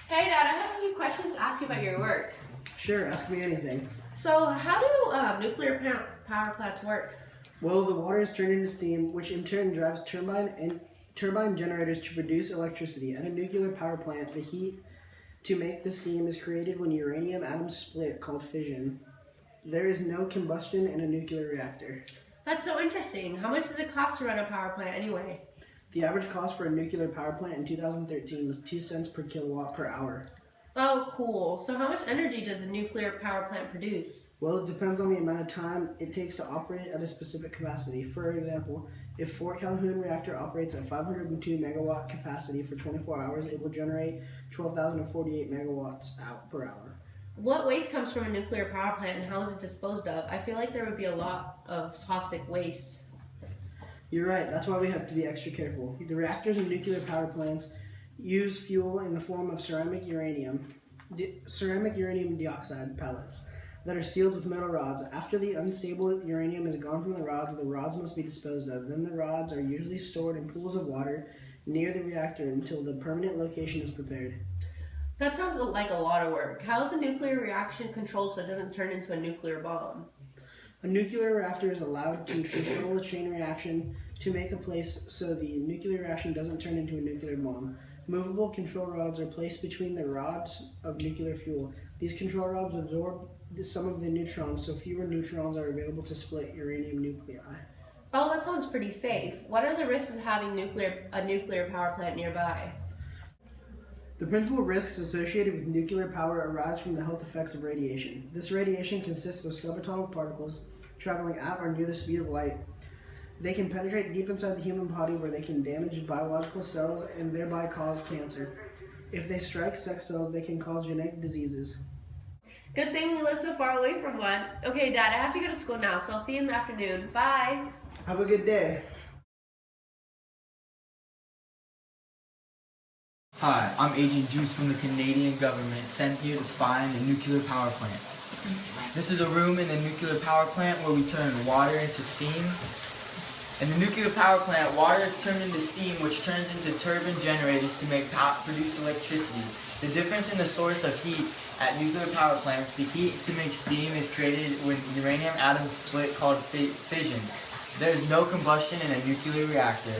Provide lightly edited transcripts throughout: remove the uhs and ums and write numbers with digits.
Hey Dad, I have a few questions to ask you about your work. Sure, ask me anything. So, how do nuclear power plants work? Well, the water is turned into steam, which in turn drives turbine generators to produce electricity. At a nuclear power plant, the heat to make the steam is created when uranium atoms split, called fission. There is no combustion in a nuclear reactor. That's so interesting. How much does it cost to run a power plant anyway? The average cost for a nuclear power plant in 2013 was 2 cents per kilowatt per hour. Oh, cool. So how much energy does a nuclear power plant produce? Well, it depends on the amount of time it takes to operate at a specific capacity. For example, if Fort Calhoun reactor operates at 502 megawatt capacity for 24 hours, it will generate 12,048 megawatts out per hour. What waste comes from a nuclear power plant and how is it disposed of? I feel like there would be a lot of toxic waste. You're right, that's why we have to be extra careful. The reactors in nuclear power plants use fuel in the form of ceramic uranium dioxide pellets that are sealed with metal rods. After the unstable uranium is gone from the rods must be disposed of. Then the rods are usually stored in pools of water near the reactor until the permanent location is prepared. That sounds like a lot of work. How is a nuclear reaction controlled so it doesn't turn into a nuclear bomb? A nuclear reactor is allowed to control a chain reaction to make a place so the nuclear reaction doesn't turn into a nuclear bomb. Movable control rods are placed between the rods of nuclear fuel. These control rods absorb some of the neutrons, so fewer neutrons are available to split uranium nuclei. Oh, that sounds pretty safe. What are the risks of having a nuclear power plant nearby? The principal risks associated with nuclear power arise from the health effects of radiation. This radiation consists of subatomic particles traveling at or near the speed of light. They can penetrate deep inside the human body where they can damage biological cells and thereby cause cancer. If they strike sex cells, they can cause genetic diseases. Good thing we live so far away from one. Okay, Dad, I have to go to school now, so I'll see you in the afternoon. Bye. Have a good day. Hi, I'm Agent Juice from the Canadian government sent here to spy on the nuclear power plant. This is a room in the nuclear power plant where we turn water into steam. In the nuclear power plant, water is turned into steam, which turns into turbine generators to produce electricity. The difference in the source of heat at nuclear power plants, the heat to make steam is created when uranium atoms split, called fission. There is no combustion in a nuclear reactor.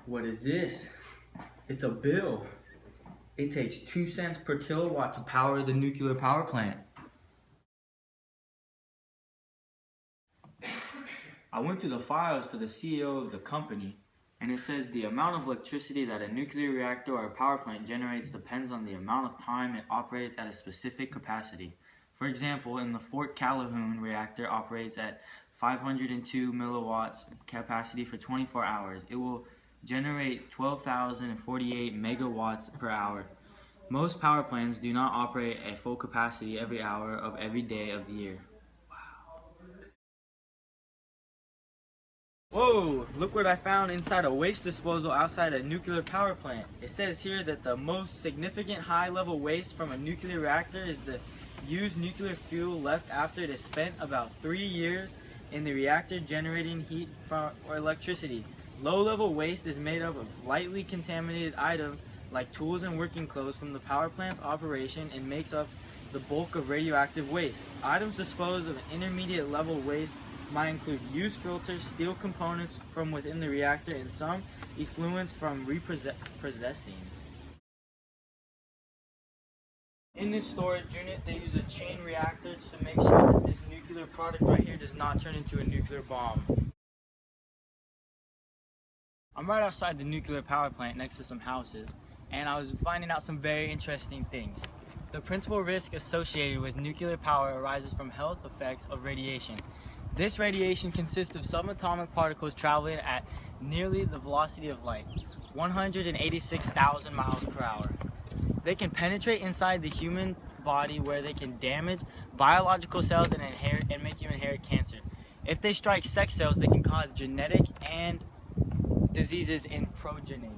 What is this? It's a bill. It takes 2 cents per kilowatt to power the nuclear power plant. I went through the files for the CEO of the company, and it says the amount of electricity that a nuclear reactor or a power plant generates depends on the amount of time it operates at a specific capacity. For example, in the Fort Calhoun reactor operates at 502 milliwatts capacity for 24 hours. It will generate 12,048 megawatts per hour. Most power plants do not operate at full capacity every hour of every day of the year. Whoa, look what I found inside a waste disposal outside a nuclear power plant. It says here that the most significant high-level waste from a nuclear reactor is the used nuclear fuel left after it is spent about 3 years in the reactor generating heat or electricity. Low-level waste is made up of lightly contaminated items like tools and working clothes from the power plant's operation and makes up the bulk of radioactive waste. Items disposed of intermediate level waste might include used filters, steel components from within the reactor, and some effluents from reprocessing. In this storage unit, they use a chain reactor to make sure that this nuclear product right here does not turn into a nuclear bomb. I'm right outside the nuclear power plant next to some houses, and I was finding out some very interesting things. The principal risk associated with nuclear power arises from health effects of radiation. This radiation consists of subatomic particles traveling at nearly the velocity of light, 186,000 miles per hour. They can penetrate inside the human body where they can damage biological cells and make you inherit cancer. If they strike sex cells, they can cause genetic and diseases in progeny.